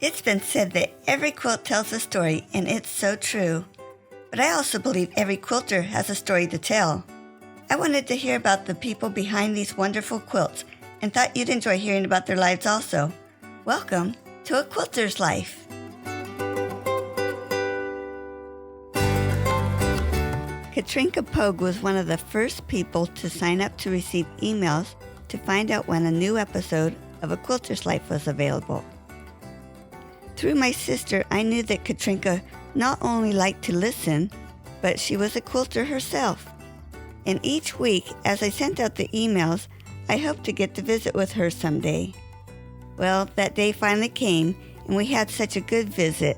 It's been said that every quilt tells a story, and it's so true. But I also believe every quilter has a story to tell. I wanted to hear about the people behind these wonderful quilts and thought you'd enjoy hearing about their lives also. Welcome to A Quilter's Life. Katrinka Poage was one of the first people to sign up to receive emails to find out when a new episode of A Quilter's Life was available. Through my sister, I knew that Katrinka not only liked to listen, but she was a quilter herself. And each week, as I sent out the emails, I hoped to get to visit with her someday. Well, that day finally came, and we had such a good visit.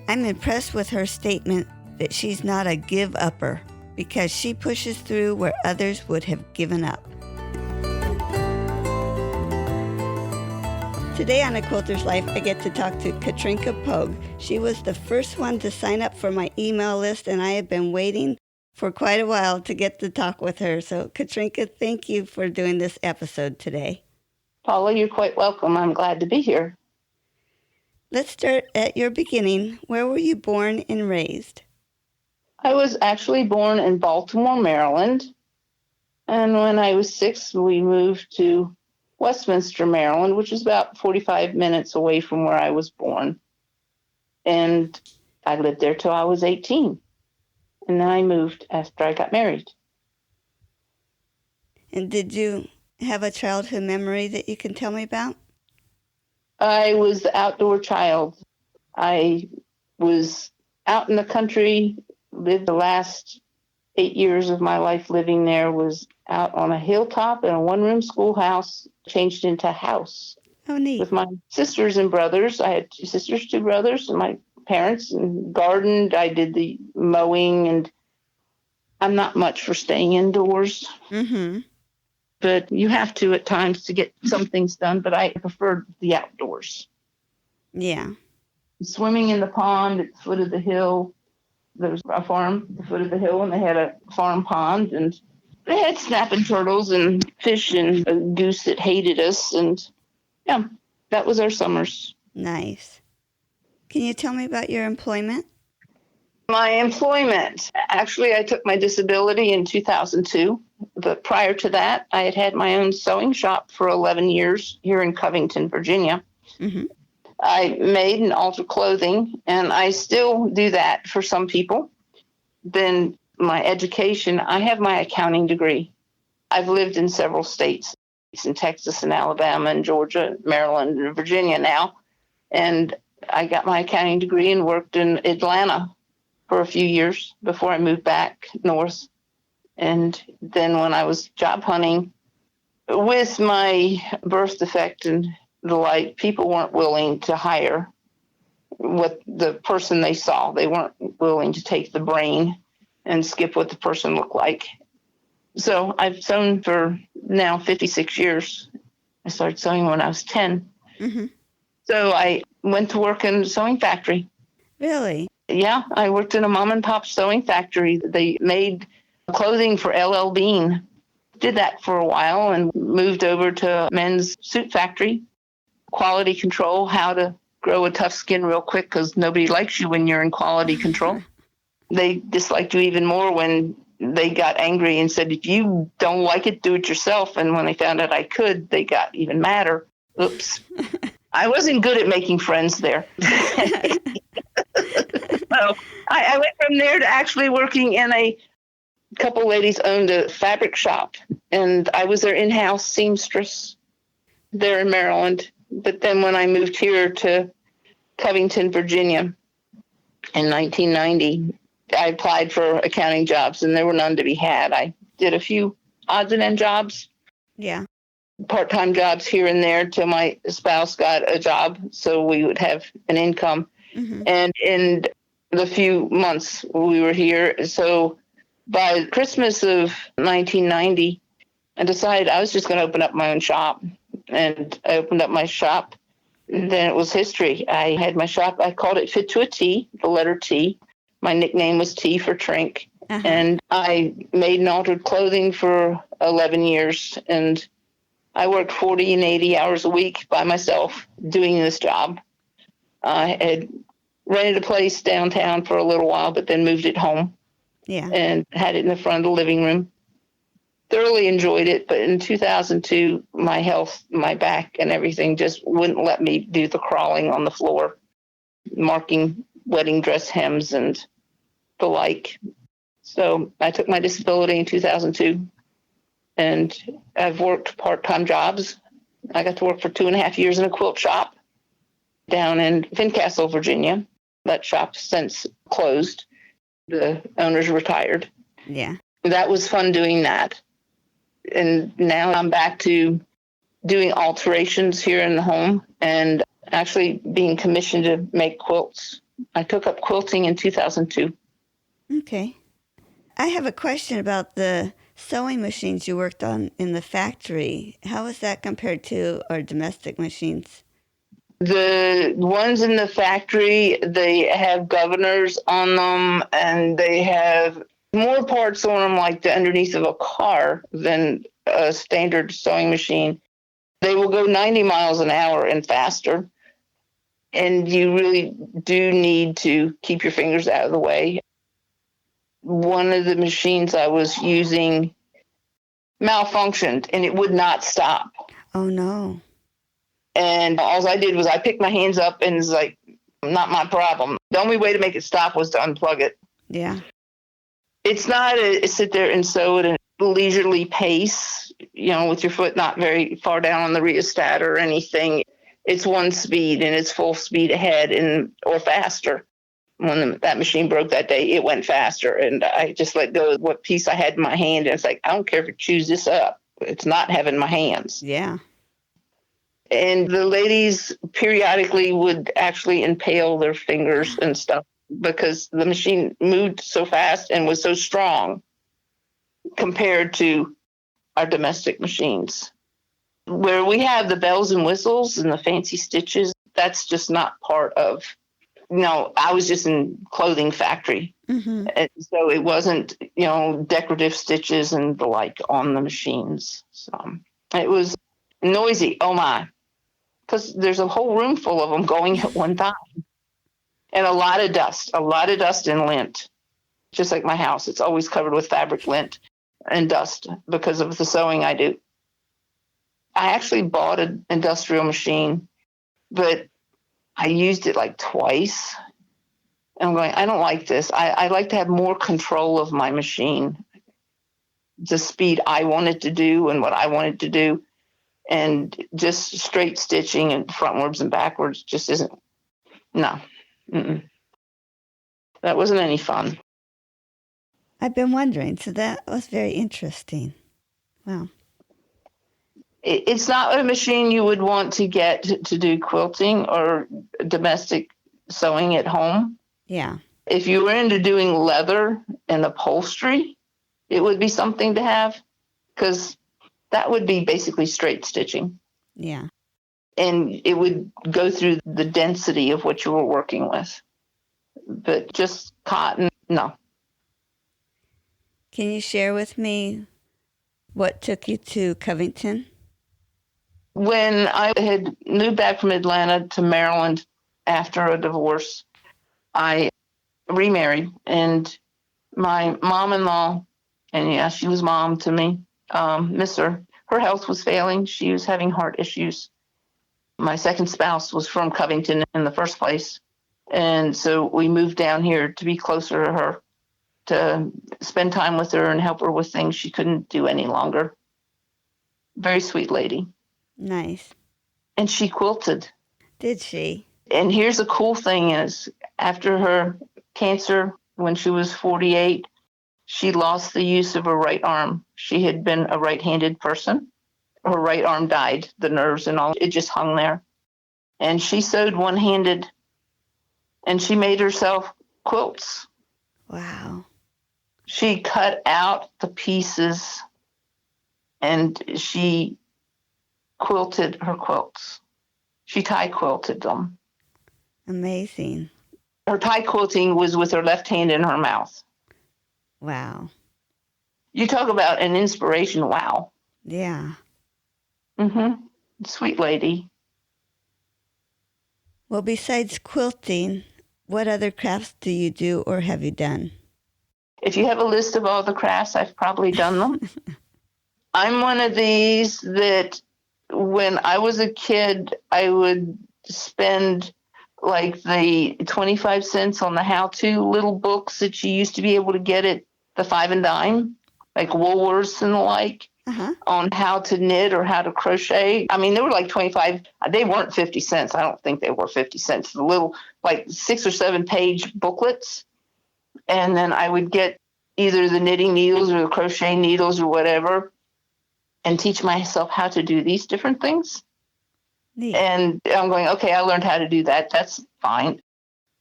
I'm impressed with her statement that she's not a give-upper, because she pushes through where others would have given up. Today on A Quilter's Life, I get to talk to Katrinka Poage. She was the first one to sign up for my email list, and I have been waiting for quite a while to get to talk with her. So, Katrinka, thank you for doing this episode today. Paula, you're quite welcome. I'm glad to be here. Let's start at your beginning. Where were you born and raised? I was actually born in Baltimore, Maryland. And when I was 6, we moved to Westminster, Maryland, which is about 45 minutes away from where I was born. And I lived there till I was 18. And then I moved after I got married. And did you have a childhood memory that you can tell me about? I was the outdoor child. I was out in the country, lived the last 8 years of my life living there, was out on a hilltop in a one-room schoolhouse, changed into a house. Oh, neat. With my sisters and brothers. I had 2 sisters, 2 brothers, and my parents, and gardened. I did the mowing, and I'm not much for staying indoors. Mm-hmm. But you have to at times to get some things done, but I preferred the outdoors. Yeah. Swimming in the pond at the foot of the hill. There was a farm at the foot of the hill, and they had a farm pond, and they had snapping turtles and fish and a goose that hated us. And yeah, that was our summers. Nice. Can you tell me about your employment? My employment. Actually, I took my disability in 2002. But prior to that, I had had my own sewing shop for 11 years here in Covington, Virginia. Mm-hmm. I made and altered clothing, and I still do that for some people. Then my education, I have my accounting degree. I've lived in several states, in Texas and Alabama and Georgia, Maryland, and Virginia now. And I got my accounting degree and worked in Atlanta for a few years before I moved back north. And then when I was job hunting, with my birth defect and the like, people weren't willing to hire what the person they saw. They weren't willing to take the brain and skip what the person looked like. So I've sewn for now 56 years. I started sewing when I was 10. Mm-hmm. So I went to work in a sewing factory. Really? Yeah, I worked in a mom and pop sewing factory. They made clothing for LL Bean. Did that for a while and moved over to a men's suit factory. Quality control, how to grow a tough skin real quick because nobody likes you when you're in quality control. They disliked you even more when they got angry and said, if you don't like it, do it yourself. And when they found out I could, they got even madder. Oops. I wasn't good at making friends there. So I went from there to actually working in a couple ladies owned a fabric shop, and I was their in-house seamstress there in Maryland. But then when I moved here to Covington, Virginia in 1990, I applied for accounting jobs, and there were none to be had. I did a few odds and end jobs. Yeah. Part-time jobs here and there till my spouse got a job so we would have an income. Mm-hmm. And in the few months we were here, so by Christmas of 1990, I decided I was just going to open up my own shop. And I opened up my shop. And then it was history. I had my shop. I called it Fit to a T, the letter T. My nickname was T for Trink. Uh-huh. And I made and altered clothing for 11 years. And I worked 40 and 80 hours a week by myself doing this job. I had rented a place downtown for a little while, but then moved it home Yeah. and had it in the front of the living room. Thoroughly enjoyed it, but in 2002, my health, my back and everything just wouldn't let me do the crawling on the floor, marking wedding dress hems and the like. So I took my disability in 2002, and I've worked part-time jobs. I got to work for 2.5 years in a quilt shop down in Fincastle, Virginia. That shop's since closed. The owner's retired. Yeah. That was fun doing that. And now I'm back to doing alterations here in the home and actually being commissioned to make quilts. I took up quilting in 2002. Okay. I have a question about the sewing machines you worked on in the factory. How is that compared to our domestic machines? The ones in the factory, they have governors on them, and they have more parts on them like the underneath of a car than a standard sewing machine. They will go 90 miles an hour and faster. And you really do need to keep your fingers out of the way. One of the machines I was using malfunctioned and it would not stop. Oh, no. And all I did was I picked my hands up and it's like, not my problem. The only way to make it stop was to unplug it. Yeah. It's not a sit there and sew at a leisurely pace, with your foot not very far down on the rheostat or anything. It's one speed and it's full speed ahead or faster. When that machine broke that day, it went faster. And I just let go of what piece I had in my hand. And it's like, I don't care if it chews this up. It's not having my hands. Yeah. And the ladies periodically would actually impale their fingers and stuff because the machine moved so fast and was so strong compared to our domestic machines. Where we have the bells and whistles and the fancy stitches, that's just not part of. I was just in clothing factory. Mm-hmm. And so it wasn't, decorative stitches and the like on the machines. So it was noisy. Oh my. Because there's a whole room full of them going at one time. And a lot of dust and lint. Just like my house, it's always covered with fabric lint and dust because of the sewing I do. I actually bought an industrial machine, but I used it like twice. And I'm going, I don't like this. I like to have more control of my machine, the speed I wanted to do and what I wanted to do. And just straight stitching and frontwards and backwards just isn't, no. Mm-mm. That wasn't any fun. I've been wondering, so that was very interesting. Wow. It's not a machine you would want to get to do quilting or domestic sewing at home. Yeah. If you were into doing leather and upholstery, it would be something to have because that would be basically straight stitching. Yeah. And it would go through the density of what you were working with. But just cotton, no. Can you share with me what took you to Covington? When I had moved back from Atlanta to Maryland after a divorce, I remarried. And my mom-in-law, and yeah, she was mom to me, miss her. Her health was failing. She was having heart issues. My second spouse was from Covington in the first place. And so we moved down here to be closer to her, to spend time with her and help her with things she couldn't do any longer. Very sweet lady. Nice. And she quilted. Did she? And here's the cool thing is, after her cancer, when she was 48, she lost the use of her right arm. She had been a right-handed person. Her right arm died, the nerves and all. It just hung there. And she sewed one-handed, and she made herself quilts. Wow. She cut out the pieces, and she quilted her quilts. She tie quilted them. Amazing. Her tie quilting was with her left hand in her mouth. Wow. You talk about an inspiration. Wow. Yeah. Mm-hmm. Sweet lady. Well, besides quilting, what other crafts do you do or have you done? If you have a list of all the crafts, I've probably done them. I'm one of these that when I was a kid, I would spend like the 25 cents on the how-to little books that you used to be able to get at the 5 and dime, like Woolworths and the like, on how to knit or how to crochet. I mean, they were like 25. They weren't 50 cents. I don't think they were 50 cents. The little like 6 or 7 page booklets. And then I would get either the knitting needles or the crochet needles or whatever and teach myself how to do these different things. Neat. And I'm going, okay, I learned how to do that. That's fine.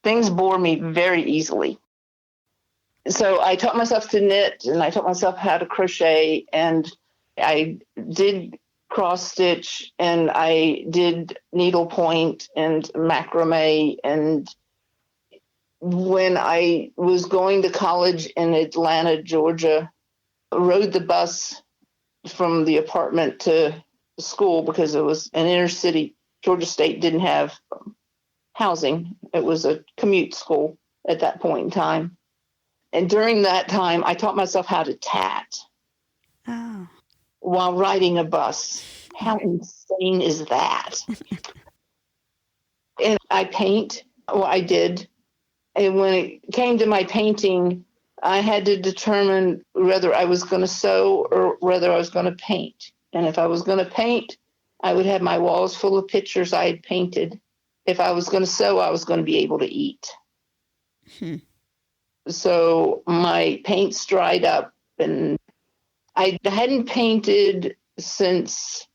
Things bore me very easily. So I taught myself to knit and I taught myself how to crochet, and I did cross stitch and I did needlepoint and macrame. And when I was going to college in Atlanta, Georgia, rode the bus from the apartment to school because it was an inner city. Georgia State didn't have housing. It was a commute school at that point in time. And during that time, I taught myself how to tat while riding a bus. How insane is that? And I paint. Well, I did. And when it came to my painting, I had to determine whether I was going to sew or whether I was going to paint. And if I was going to paint, I would have my walls full of pictures I had painted. If I was going to sew, I was going to be able to eat. So my paints dried up, and I hadn't painted since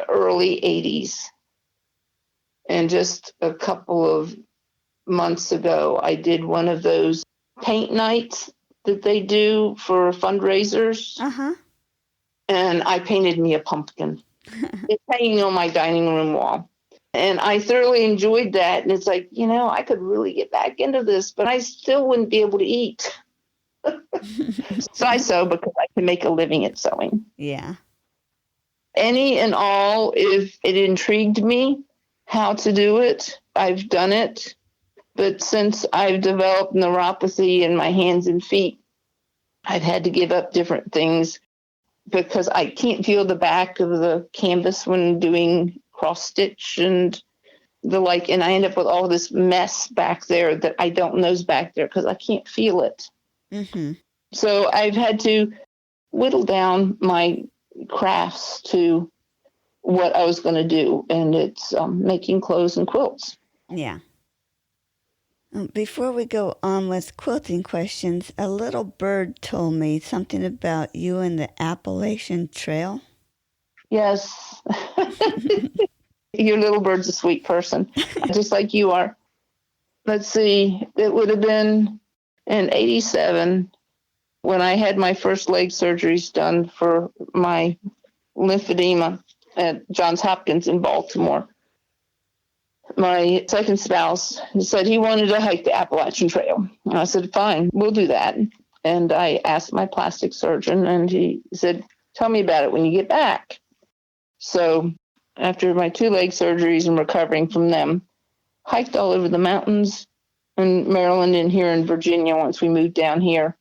early 80s. And just a couple of months ago, I did one of those paint nights that they do for fundraisers. And I painted me a pumpkin. It's hanging on my dining room wall. And I thoroughly enjoyed that. And it's like, I could really get back into this, but I still wouldn't be able to eat. So I sew because I can make a living at sewing. Yeah. Any and all, if it intrigued me how to do it, I've done it. But since I've developed neuropathy in my hands and feet, I've had to give up different things because I can't feel the back of the canvas when doing cross stitch and the like. And I end up with all this mess back there that I don't know's back there because I can't feel it. So I've had to whittle down my crafts to what I was going to do. And it's making clothes and quilts. Yeah. Before we go on with quilting questions, a little bird told me something about you and the Appalachian Trail. Yes. Your little bird's a sweet person, just like you are. Let's see, it would have been in 87 when I had my first leg surgeries done for my lymphedema at Johns Hopkins in Baltimore. My second spouse said he wanted to hike the Appalachian Trail. And I said, fine, we'll do that. And I asked my plastic surgeon, and he said, tell me about it when you get back. So after my 2 leg surgeries and recovering from them, hiked all over the mountains in Maryland and here in Virginia once we moved down here.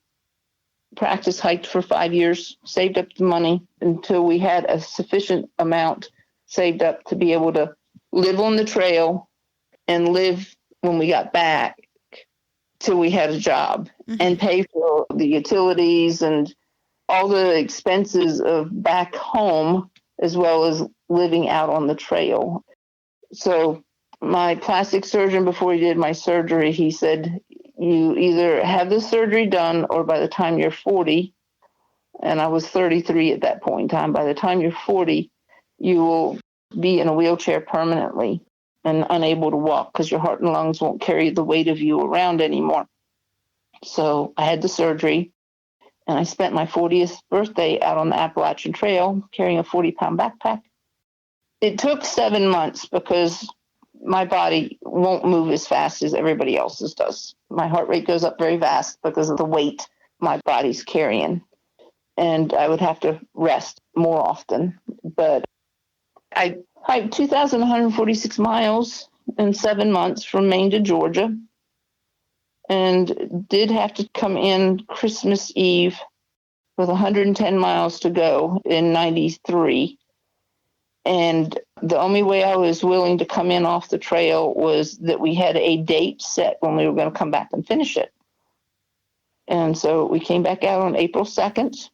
Practice hiked for 5 years, saved up the money until we had a sufficient amount saved up to be able to live on the trail and live when we got back till we had a job and pay for the utilities and all the expenses of back home as well as living out on the trail. So my plastic surgeon, before he did my surgery, he said, you either have the surgery done or by the time you're 40, and I was 33 at that point in time, by the time you're 40, you will be in a wheelchair permanently and unable to walk because your heart and lungs won't carry the weight of you around anymore. So I had the surgery, and I spent my 40th birthday out on the Appalachian Trail carrying a 40-pound backpack. It took 7 months because my body won't move as fast as everybody else's does. My heart rate goes up very fast because of the weight my body's carrying. And I would have to rest more often. But I hiked 2,146 miles and 7 months from Maine to Georgia, and did have to come in Christmas Eve with 110 miles to go in 93. And the only way I was willing to come in off the trail was that we had a date set when we were going to come back and finish it. And so we came back out on April 2nd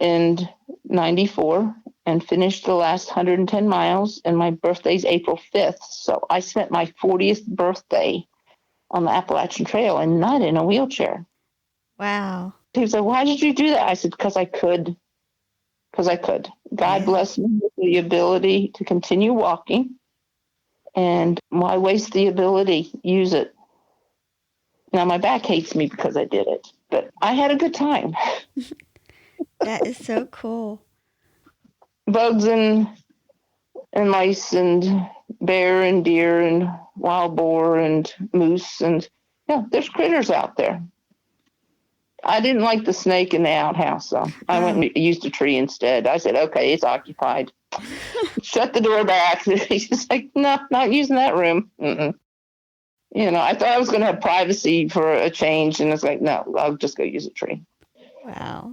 in 94 and finished the last 110 miles. And my birthday's April 5th. So I spent my 40th birthday on the Appalachian Trail and not in a wheelchair. Wow. He said, "Why did you do that?" I said, because I could. Because I could. God blessed me with the ability to continue walking. And why waste the ability? Use it. Now, my back hates me because I did it, but I had a good time. That is so cool. Bugs and mice and bear and deer and wild boar and moose. And yeah, there's critters out there. I didn't like the snake in the outhouse, so I went and used a tree instead. I said, okay, it's occupied. Shut the door back. He's just like, no, not using that room. Mm-mm. You know, I thought I was going to have privacy for a change, and it's like, no, I'll just go use a tree. Wow.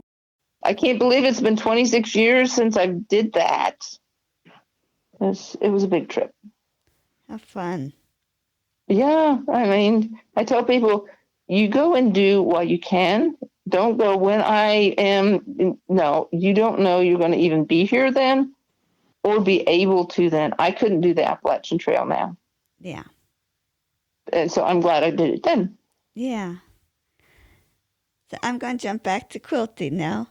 I can't believe it's been 26 years since I did that. It was a big trip. How fun. Yeah, I mean, I tell people, you go and do while you can. Don't go when I am. No, you don't know you're going to even be here then or be able to then. I couldn't do the Appalachian Trail now. Yeah. And so I'm glad I did it then. Yeah. So I'm going to jump back to quilting now.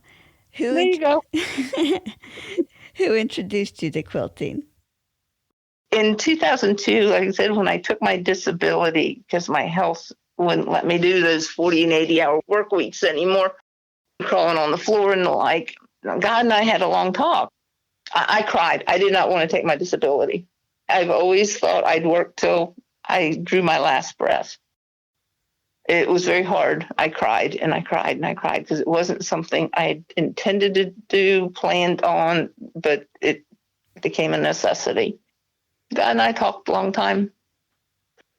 There you go. Who introduced you to quilting? In 2002, like I said, when I took my disability because my health wouldn't let me do those 40 and 80-hour work weeks anymore, crawling on the floor and the like, God and I had a long talk. I cried. I did not want to take my disability. I've always thought I'd work till I drew my last breath. It was very hard. I cried and I cried and I cried because it wasn't something I intended to do, planned on, but it became a necessity. God and I talked a long time.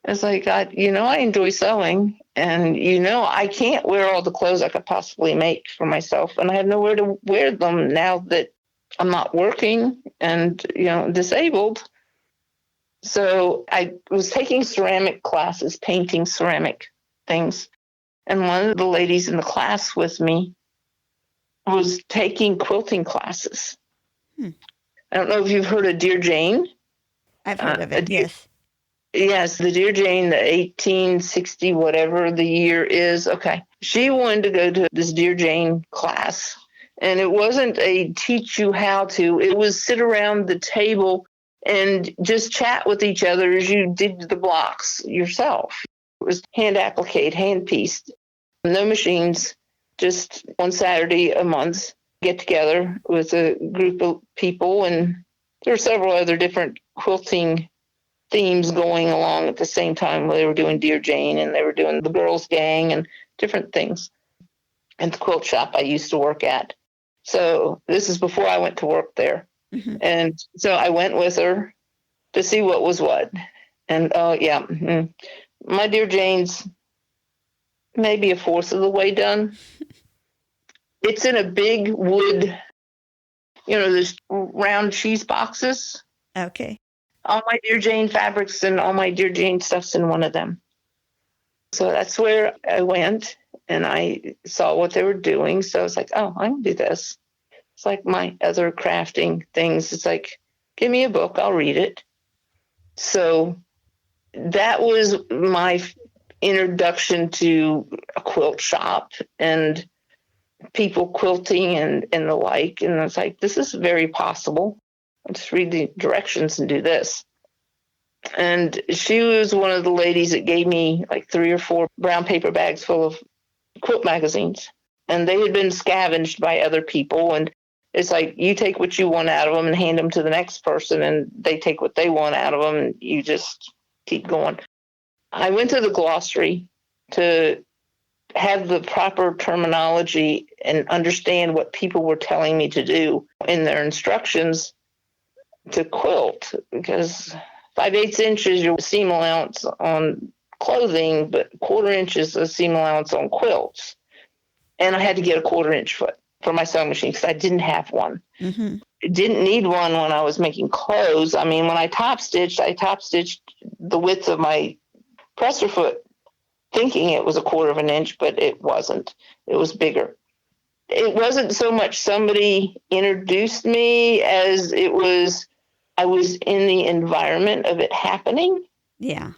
It's like, God, I enjoy sewing, and I can't wear all the clothes I could possibly make for myself, and I have nowhere to wear them now that I'm not working and, disabled. So I was taking ceramic classes, painting ceramic things. And one of the ladies in the class with me was taking quilting classes. I don't know if you've heard of Dear Jane. I've heard of it, yes. Yes, the Dear Jane, the 1860, whatever the year is. Okay. She wanted to go to this Dear Jane class. And it wasn't a teach you how to. It was sit around the table and just chat with each other as you did the blocks yourself. It was hand appliqued, hand pieced, no machines, just one Saturday a month, get together with a group of people. And there were several other different quilting themes going along at the same time. They were doing Dear Jane and they were doing the Girls Gang and different things. And the quilt shop I used to work at. So this is before I went to work there. Mm-hmm. And so I went with her to see what was what. And my Dear Jane's maybe a fourth of the way done. It's in a big wood, those round cheese boxes. Okay. All my Dear Jane fabrics and all my Dear Jane stuff's in one of them. So that's where I went and I saw what they were doing. So I was like, oh, I can do this. It's like my other crafting things. It's like, give me a book, I'll read it. So that was my introduction to a quilt shop and people quilting and the like. And I was like, this is very possible. I'll just read the directions and do this. And she was one of the ladies that gave me like 3 or 4 brown paper bags full of quilt magazines. And they had been scavenged by other people. And it's like you take what you want out of them and hand them to the next person, and they take what they want out of them, and you just keep going. I went to the glossary to have the proper terminology and understand what people were telling me to do in their instructions to quilt, because 5/8 inches your seam allowance on clothing, but 1/4 inch is a seam allowance on quilts. And I had to get a 1/4 inch foot for my sewing machine because I didn't have one. Mm-hmm. Didn't need one when I was making clothes. I mean, when I top stitched the width of my presser foot, thinking it was 1/4 of an inch, but it wasn't. It was bigger. It wasn't so much somebody introduced me as it was I was in the environment of it happening. Yeah.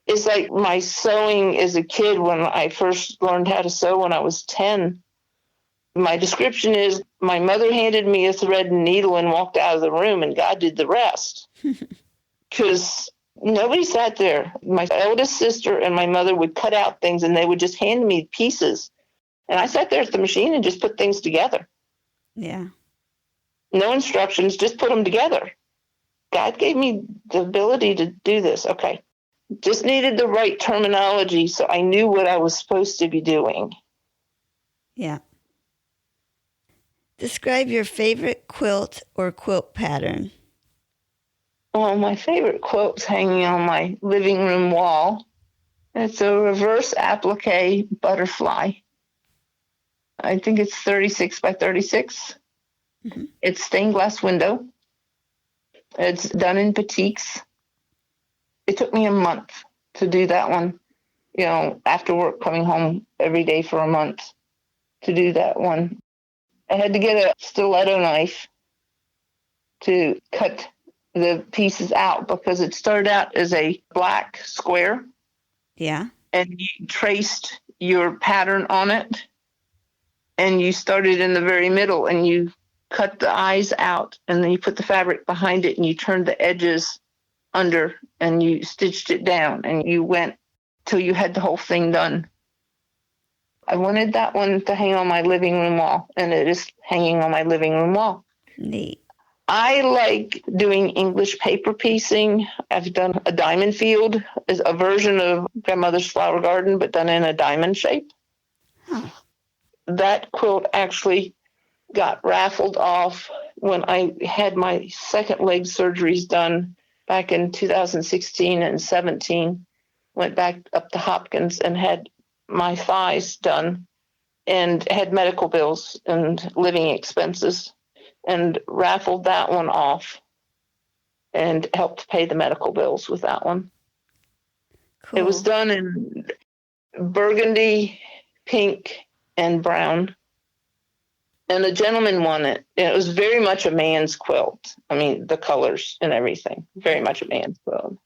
It's like my sewing as a kid when I first learned how to sew when I was 10. My description is my mother handed me a thread and needle and walked out of the room, and God did the rest. Because nobody sat there. My eldest sister and my mother would cut out things, and they would just hand me pieces. And I sat there at the machine and just put things together. Yeah. No instructions, just put them together. God gave me the ability to do this. Okay. Just needed the right terminology so I knew what I was supposed to be doing. Yeah. Describe your favorite quilt or quilt pattern. Well, my favorite quilt's hanging on my living room wall. It's a reverse applique butterfly. I think it's 36 by 36. Mm-hmm. It's stained glass window. It's done in batiks. It took me a month to do that one. You know, after work, coming home every day for a month to do that one. I had to get a stiletto knife to cut the pieces out because it started out as a black square. Yeah. And you traced your pattern on it. And you started in the very middle and you cut the eyes out and then you put the fabric behind it and you turned the edges under and you stitched it down and you went till you had the whole thing done. I wanted that one to hang on my living room wall, and it is hanging on my living room wall. Neat. I like doing English paper piecing. I've done a diamond field, is a version of Grandmother's Flower Garden, but done in a diamond shape. Huh. That quilt actually got raffled off when I had my second leg surgeries done back in 2016 and 17. Went back up to Hopkins and had my thighs done and had medical bills and living expenses and raffled that one off and helped pay the medical bills with that one. Cool. It was done in burgundy, pink, and brown. And a gentleman won it. It was very much a man's quilt. I mean, the colors and everything. Very much a man's quilt.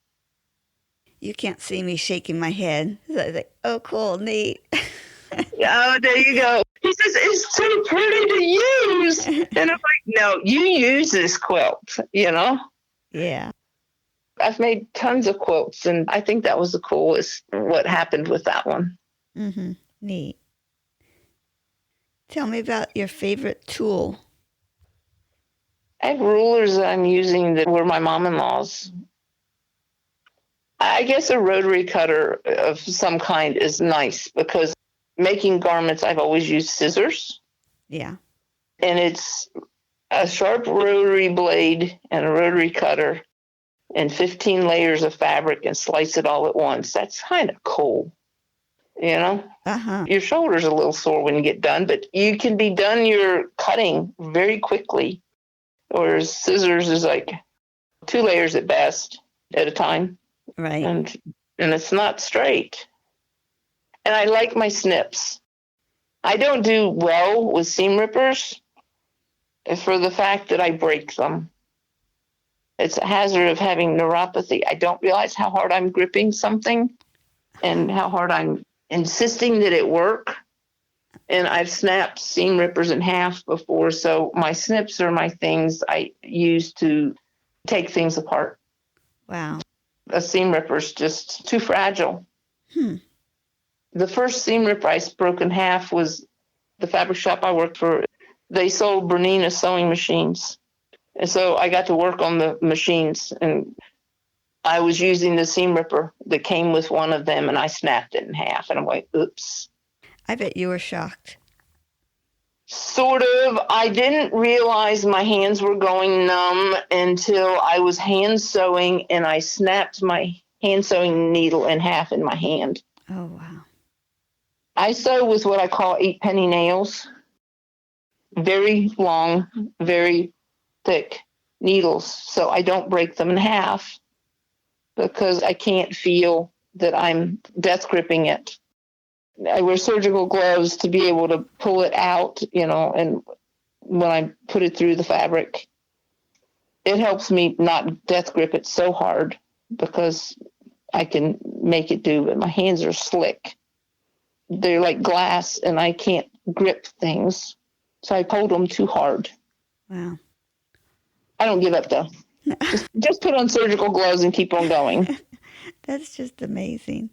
You can't see me shaking my head. So I was like, oh, cool, neat. Oh, there you go. He says, it's too pretty to use. And I'm like, no, you use this quilt, you know? Yeah. I've made tons of quilts, and I think that was the coolest, what happened with that one. Mm-hmm. Neat. Tell me about your favorite tool. I have rulers that I'm using that were my mom-in-law's. I guess a rotary cutter of some kind is nice because making garments, I've always used scissors. Yeah. And it's a sharp rotary blade and a rotary cutter and 15 layers of fabric and slice it all at once. That's kind of cool, you know? Uh-huh. Your shoulder's a little sore when you get done, but you can be done your cutting very quickly. Whereas scissors is like 2 layers at best at a time. Right. And it's not straight. And I like my snips. I don't do well with seam rippers for the fact that I break them. It's a hazard of having neuropathy. I don't realize how hard I'm gripping something and how hard I'm insisting that it work. And I've snapped seam rippers in half before, so my snips are my things I use to take things apart. Wow. A seam ripper's just too fragile. The first seam ripper I broke in half was the fabric shop I worked for. They sold Bernina sewing machines. And so I got to work on the machines, and I was using the seam ripper that came with one of them, and I snapped it in half. And I'm like, oops. I bet you were shocked. Sort of. I didn't realize my hands were going numb until I was hand sewing and I snapped my hand sewing needle in half in my hand. Oh, wow. I sew with what I call 8-penny nails. Very long, very thick needles, so I don't break them in half because I can't feel that I'm death gripping it. I wear surgical gloves to be able to pull it out, and when I put it through the fabric, it helps me not death grip it so hard because I can make it do, but my hands are slick. They're like glass and I can't grip things. So I pulled them too hard. Wow. I don't give up though. Just put on surgical gloves and keep on going. That's just amazing.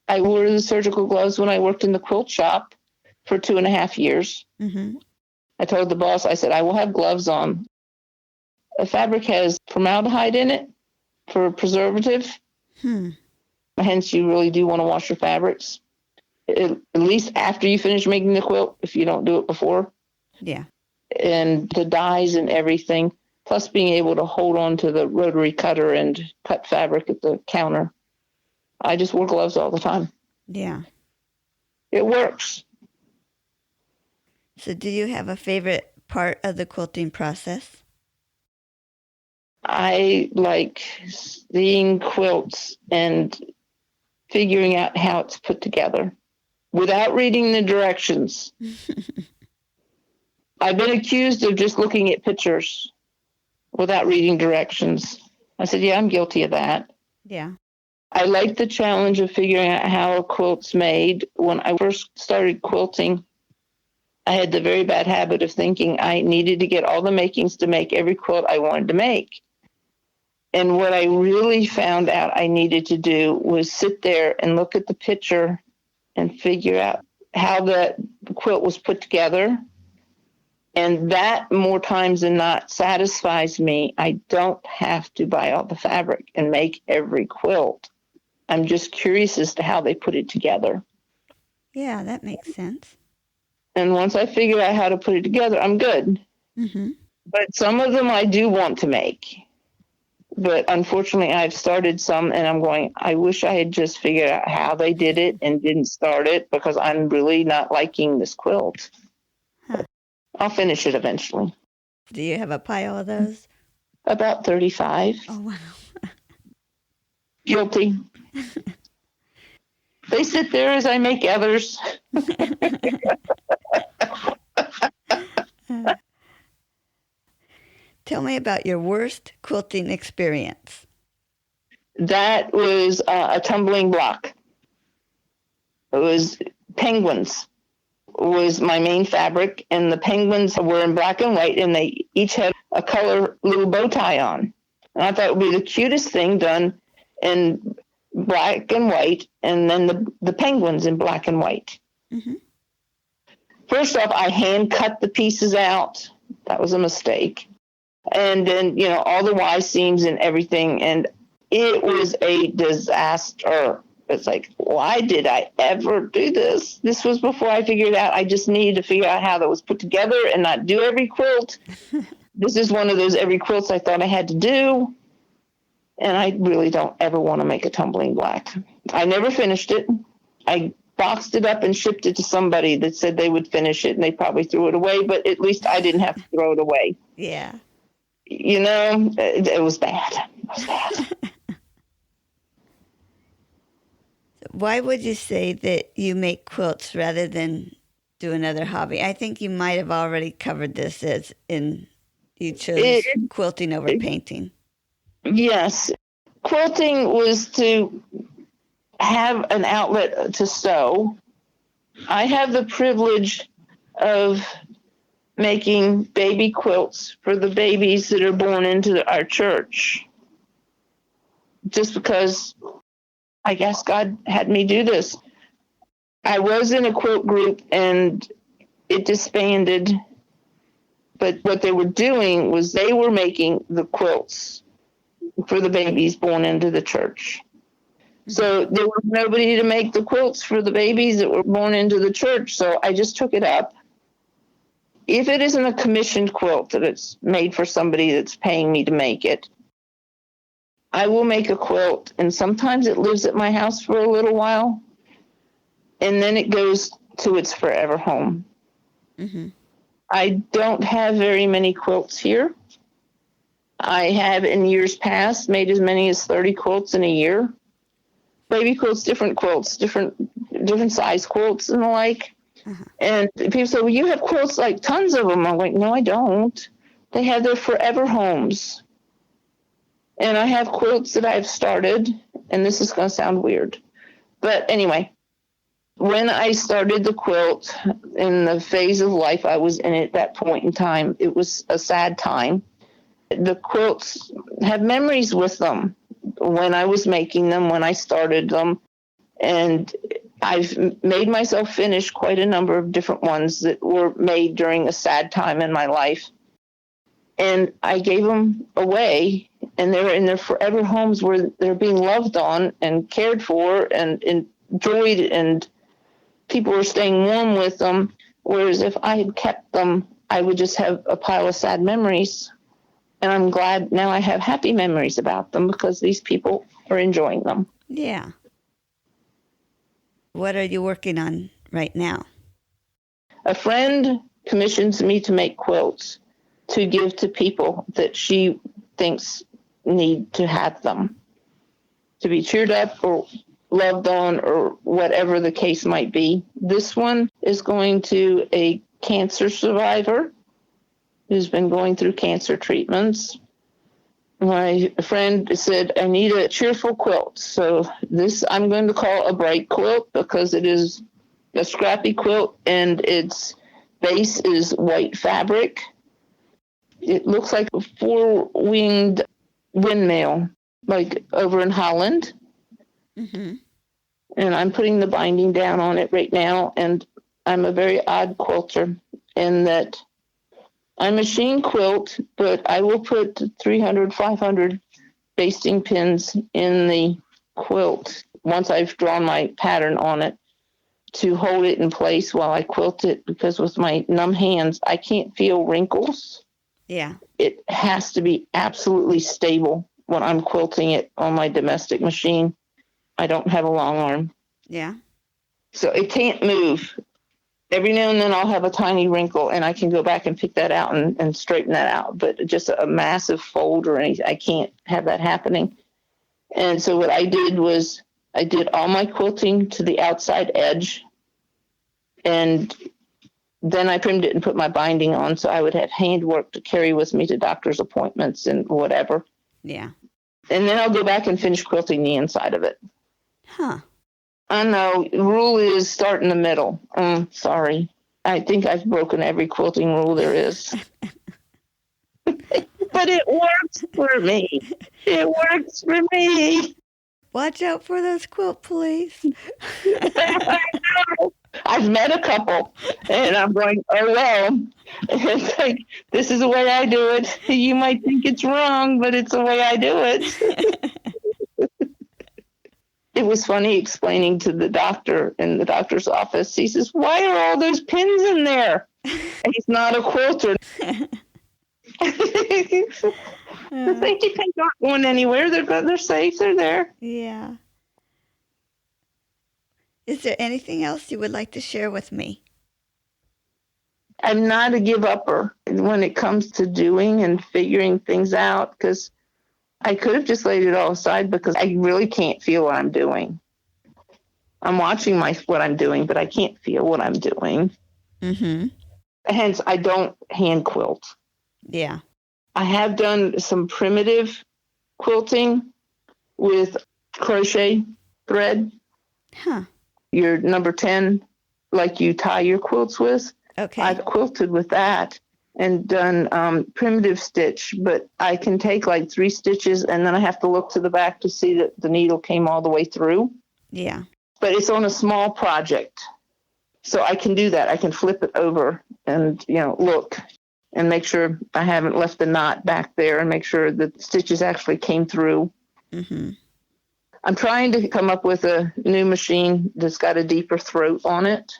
I wore the surgical gloves when I worked in the quilt shop for 2.5 years. Mm-hmm. I told the boss, I said, I will have gloves on. The fabric has formaldehyde in it for preservative. Hence, you really do want to wash your fabrics, at least after you finish making the quilt, if you don't do it before. Yeah. And the dyes and everything, plus being able to hold on to the rotary cutter and cut fabric at the counter. I just wore gloves all the time. Yeah. It works. So do you have a favorite part of the quilting process? I like seeing quilts and figuring out how it's put together without reading the directions. I've been accused of just looking at pictures without reading directions. I said, yeah, I'm guilty of that. Yeah. I like the challenge of figuring out how a quilt's made. When I first started quilting, I had the very bad habit of thinking I needed to get all the makings to make every quilt I wanted to make. And what I really found out I needed to do was sit there and look at the picture and figure out how the quilt was put together. And that, more times than not, satisfies me. I don't have to buy all the fabric and make every quilt. I'm just curious as to how they put it together. Yeah, that makes sense. And once I figure out how to put it together, I'm good. Mm-hmm. But some of them I do want to make. But unfortunately, I've started some and I'm going, I wish I had just figured out how they did it and didn't start it because I'm really not liking this quilt. Huh. I'll finish it eventually. Do you have a pile of those? About 35. Oh, wow. Guilty. They sit there as I make others. Tell me about your worst quilting experience. That was a tumbling block. It was penguins was my main fabric, and the penguins were in black and white, and they each had a color little bow tie on. And I thought it would be the cutest thing done in black and white, and then the penguins in black and white. Mm-hmm. First off, I hand cut the pieces out. That was a mistake. And then, all the Y seams and everything. And it was a disaster. It's like, why did I ever do this? This was before I figured out I just needed to figure out how that was put together and not do every quilt. This is one of those every quilts I thought I had to do. And I really don't ever want to make a tumbling black. I never finished it. I boxed it up and shipped it to somebody that said they would finish it, and they probably threw it away, but at least I didn't have to throw it away. Yeah. It was bad. It was bad. Why would you say that you make quilts rather than do another hobby? I think you might have already covered this as in you chose quilting over painting. Yes. Quilting was to have an outlet to sew. I have the privilege of making baby quilts for the babies that are born into our church. Just because I guess God had me do this. I was in a quilt group and it disbanded. But what they were doing was they were making the quilts for the babies born into the church. So there was nobody to make the quilts for the babies that were born into the church. So I just took it up If it isn't a commissioned quilt that it's made for somebody that's paying me to make it, I will make a quilt, and sometimes it lives at my house for a little while, and then it goes to its forever home. Mm-hmm. I don't have very many quilts here. I have in years past made as many as 30 quilts in a year. Baby quilts, different size quilts and the like. Uh-huh. And people say, well, you have quilts, like tons of them. I'm like, no, I don't. They have their forever homes. And I have quilts that I've started, and this is going to sound weird. But anyway, when I started the quilt in the phase of life I was in at that point in time, it was a sad time. The quilts have memories with them when I was making them, when I started them. And I've made myself finish quite a number of different ones that were made during a sad time in my life. And I gave them away, and they're in their forever homes where they're being loved on and cared for and enjoyed, and people were staying warm with them. Whereas if I had kept them, I would just have a pile of sad memories. And I'm glad now I have happy memories about them because these people are enjoying them. Yeah. What are you working on right now? A friend commissions me to make quilts to give to people that she thinks need to have them, to be cheered up or loved on or whatever the case might be. This one is going to a cancer survivor who's been going through cancer treatments. My friend said, I need a cheerful quilt. So this I'm going to call a bright quilt because it is a scrappy quilt and its base is white fabric. It looks like a 4-winged windmill, like over in Holland. Mm-hmm. And I'm putting the binding down on it right now. And I'm a very odd quilter in that I machine quilt, but I will put 300, 500 basting pins in the quilt once I've drawn my pattern on it to hold it in place while I quilt it, because with my numb hands, I can't feel wrinkles. Yeah. It has to be absolutely stable when I'm quilting it on my domestic machine. I don't have a long arm. Yeah. So it can't move. Every now and then I'll have a tiny wrinkle and I can go back and pick that out and straighten that out. But just a massive fold or anything, I can't have that happening. And so what I did was I did all my quilting to the outside edge, and then I trimmed it and put my binding on so I would have handwork to carry with me to doctor's appointments and whatever. Yeah. And then I'll go back and finish quilting the inside of it. Huh. I know. The rule is start in the middle. Sorry. I think I've broken every quilting rule there is. But it works for me. It works for me. Watch out for those quilt police. I know. I've met a couple, and I'm going, oh, well. It's like, this is the way I do it. You might think it's wrong, but it's the way I do it. It was funny explaining to the doctor in the doctor's office. He says, why are all those pins in there? And he's not a quilter. The safety pins aren't going anywhere. They're safe. They're there. Yeah. Is there anything else you would like to share with me? I'm not a give-upper when it comes to doing and figuring things out, because I could have just laid it all aside because I really can't feel what I'm doing. I'm watching what I'm doing, but I can't feel what I'm doing. Mm-hmm. Hence, I don't hand quilt. Yeah. I have done some primitive quilting with crochet thread. Huh. Your number 10, like you tie your quilts with. Okay. I've quilted with that and done primitive stitch, but I can take like 3 stitches and then I have to look to the back to see that the needle came all the way through. Yeah. But it's on a small project. So I can do that. I can flip it over and, look and make sure I haven't left the knot back there and make sure that the stitches actually came through. Mm-hmm. I'm trying to come up with a new machine that's got a deeper throat on it,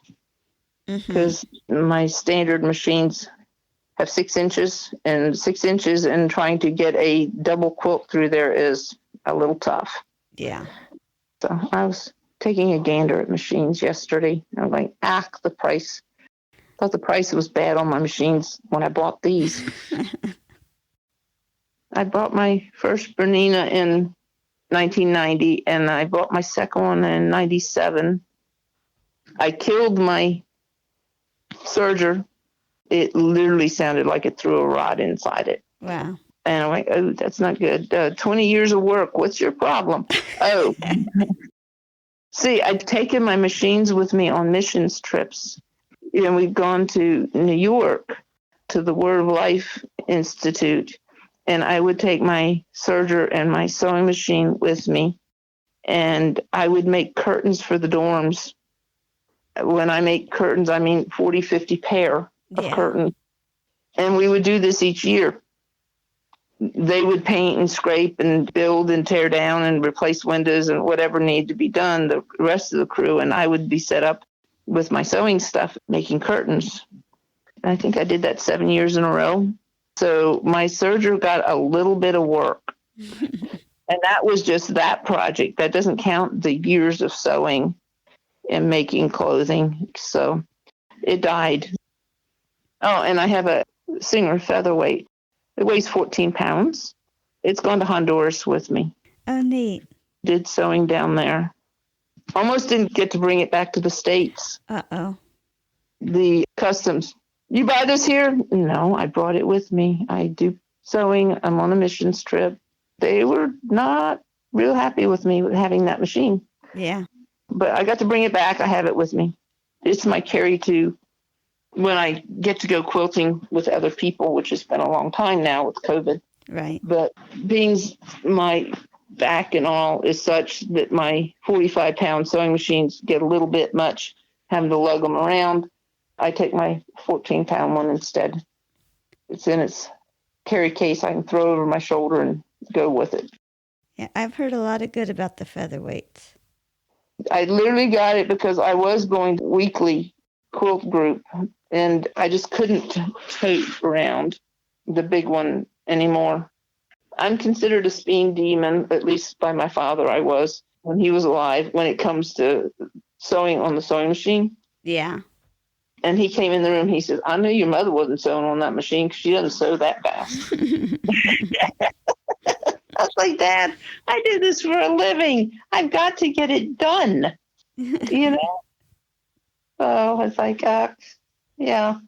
because my standard machines have 6 inches, and 6 inches and trying to get a double quilt through there is a little tough. Yeah. So I was taking a gander at machines yesterday. I'm like, the price. Thought the price was bad on my machines when I bought these. I bought my first Bernina in 1990, and I bought my second one in 97. I killed my serger. It literally sounded like it threw a rod inside it. Wow. And I'm like, oh, that's not good. 20 years of work. What's your problem? Oh, see, I've taken my machines with me on missions trips. We've gone to New York to the Word of Life Institute, and I would take my serger and my sewing machine with me, and I would make curtains for the dorms. When I make curtains, I mean 40, 50 pair of curtains. And we would do this each year. They would paint and scrape and build and tear down and replace windows and whatever needed to be done, the rest of the crew, and I would be set up with my sewing stuff, making curtains. And I think I did that 7 years in a row. So my serger got a little bit of work. And that was just that project. That doesn't count the years of sewing and making clothing. So it died. Oh, and I have a Singer featherweight. It weighs 14 pounds. It's gone to Honduras with me. Oh, neat. Did sewing down there. Almost didn't get to bring it back to the States. Uh-oh. The customs. You buy this here? No, I brought it with me. I do sewing. I'm on a missions trip. They were not real happy with me with having that machine. Yeah. But I got to bring it back. I have it with me. It's my carry to when I get to go quilting with other people, which has been a long time now with COVID. Right. But being my back and all is such that my 45-pound sewing machines get a little bit much having to lug them around. I take my 14-pound one instead. It's in its carry case. I can throw it over my shoulder and go with it. Yeah, I've heard a lot of good about the featherweights. I literally got it because I was going to weekly quilt group, and I just couldn't tote around the big one anymore. I'm considered a speen demon, at least by my father I was when he was alive, when it comes to sewing on the sewing machine. Yeah. And he came in the room, he says, I knew your mother wasn't sewing on that machine because she doesn't sew that fast. I was like, Dad, I do this for a living. I've got to get it done. You know? So I was like, yeah.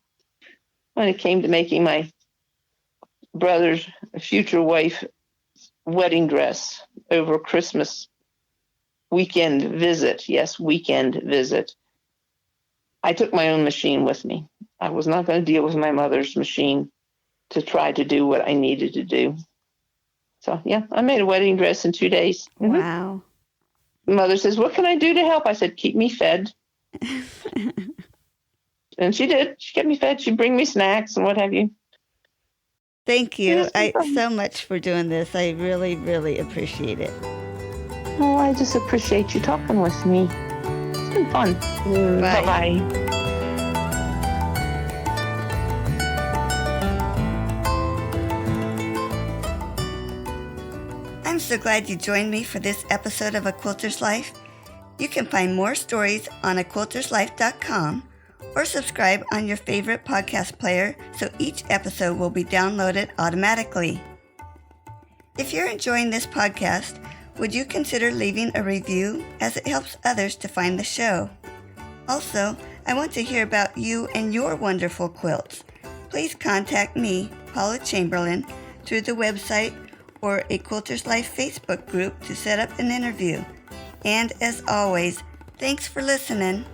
When it came to making my brother's future wife wedding dress over Christmas weekend visit, yes, weekend visit, I took my own machine with me. I was not going to deal with my mother's machine to try to do what I needed to do. So, yeah, I made a wedding dress in 2 days. Mm-hmm. Wow. Mother says, what can I do to help? I said, keep me fed. And she did. She kept me fed. She'd bring me snacks and what have you. Thank you so much for doing this. I really, really appreciate it. Oh, I just appreciate you talking with me. It's been fun. Bye. Bye-bye. I'm so glad you joined me for this episode of A Quilter's Life. You can find more stories on aquilterslife.com or subscribe on your favorite podcast player so each episode will be downloaded automatically. If you're enjoying this podcast, would you consider leaving a review as it helps others to find the show? Also, I want to hear about you and your wonderful quilts. Please contact me, Paula Chamberlain, through the website or a Quilter's Life Facebook group to set up an interview. And as always, thanks for listening.